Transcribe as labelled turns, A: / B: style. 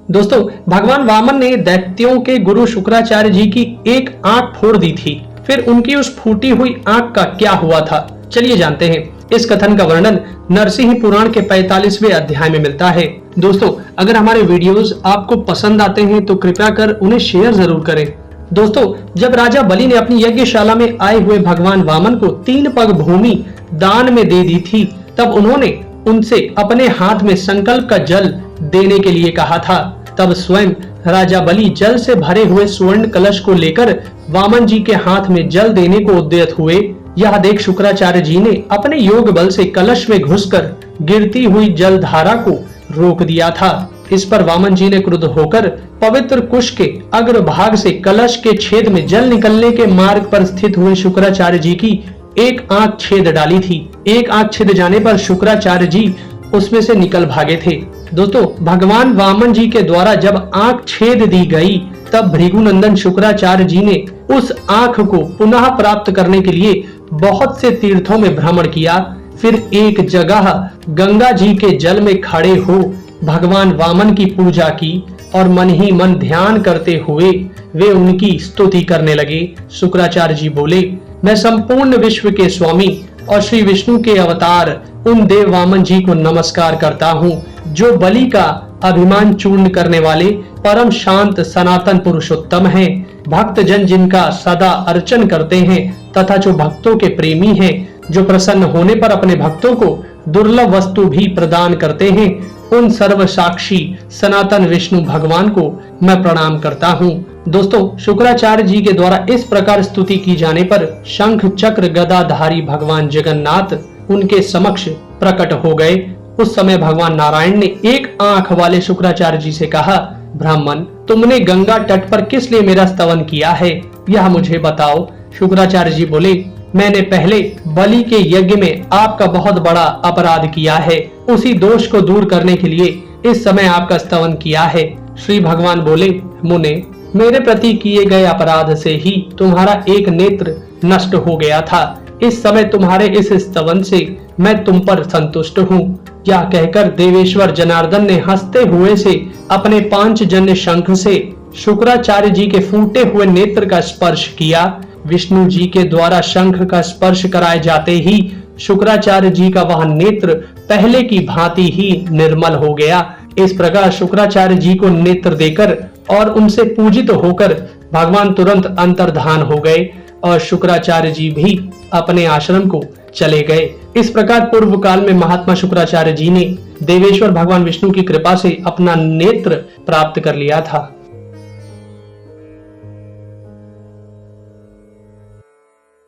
A: दोस्तों, भगवान वामन ने दैत्यों के गुरु शुक्राचार्य जी की एक आंख फोड़ दी थी। फिर उनकी उस फूटी हुई आंख का क्या हुआ था, चलिए जानते हैं। इस कथन का वर्णन नरसिंह पुराण के 45वें अध्याय में मिलता है। दोस्तों, अगर हमारे वीडियोस आपको पसंद आते हैं तो कृपया कर उन्हें शेयर जरूर करें। दोस्तों, जब राजा बलि ने अपनी यज्ञशाला में आए हुए भगवान वामन को 3 पग भूमि दान में दे दी थी, तब उन्होंने उनसे अपने हाथ में संकल्प का जल देने के लिए कहा था। तब स्वयं राजा बलि जल से भरे हुए स्वर्ण कलश को लेकर वामन जी के हाथ में जल देने को उद्यत हुए। यह देख शुक्राचार्य जी ने अपने योग बल से कलश में घुसकर गिरती हुई जल धारा को रोक दिया था। इस पर वामन जी ने क्रुद्ध होकर पवित्र कुश के अग्रभाग से कलश के छेद में जल निकलने के मार्ग पर स्थित हुए शुक्राचार्य जी की एक आंख छेद डाली थी। एक आंख छेद जाने पर शुक्राचार्य जी उसमें से निकल भागे थे। दोस्तों, भगवान वामन जी के द्वारा जब आंख छेद दी गई, तब भृगुनंदन शुक्राचार्य जी ने उस आंख को पुनः प्राप्त करने के लिए बहुत से तीर्थों में भ्रमण किया। फिर एक जगह गंगा जी के जल में खड़े हो भगवान वामन की पूजा की और मन ही मन ध्यान करते हुए वे उनकी स्तुति करने लगे। शुक्राचार्य जी बोले, मैं संपूर्ण विश्व के स्वामी और श्री विष्णु के अवतार उन देव वामन जी को नमस्कार करता हूँ, जो बलि का अभिमान चूर्ण करने वाले परम शांत सनातन पुरुषोत्तम हैं। भक्त जन जिनका सदा अर्चन करते हैं तथा जो भक्तों के प्रेमी हैं, जो प्रसन्न होने पर अपने भक्तों को दुर्लभ वस्तु भी प्रदान करते हैं, उन सर्व साक्षी सनातन विष्णु भगवान को मैं प्रणाम करता हूँ। दोस्तों, शुक्राचार्य जी के द्वारा इस प्रकार स्तुति की जाने पर शंख चक्र गदाधारी भगवान जगन्नाथ उनके समक्ष प्रकट हो गए। उस समय भगवान नारायण ने एक आंख वाले शुक्राचार्य जी से कहा, ब्राह्मण, तुमने गंगा तट पर किस लिए मेरा स्तवन किया है, यह मुझे बताओ। शुक्राचार्य जी बोले, मैंने पहले बलि के यज्ञ में आपका बहुत बड़ा अपराध किया है, उसी दोष को दूर करने के लिए इस समय आपका स्तवन किया है। श्री भगवान बोले, मुने, मेरे प्रति किए गए अपराध से ही तुम्हारा एक नेत्र नष्ट हो गया था। इस समय तुम्हारे इस स्तवन से मैं तुम पर संतुष्ट हूँ। यह कहकर देवेश्वर जनार्दन ने हंसते हुए से अपने पांचजन्य शंख से शुक्राचार्य जी के फूटे हुए नेत्र का स्पर्श किया। विष्णु जी के द्वारा शंख का स्पर्श कराए जाते ही शुक्राचार्य जी का वह नेत्र पहले की भांति ही निर्मल हो गया। इस प्रकार शुक्राचार्य जी को नेत्र देकर और उनसे पूजित होकर भगवान तुरंत अंतर्धान हो गए और शुक्राचार्य जी भी अपने आश्रम को चले गए। इस प्रकार पूर्व काल में महात्मा शुक्राचार्य जी ने देवेश्वर भगवान विष्णु की कृपा से अपना नेत्र प्राप्त कर लिया था।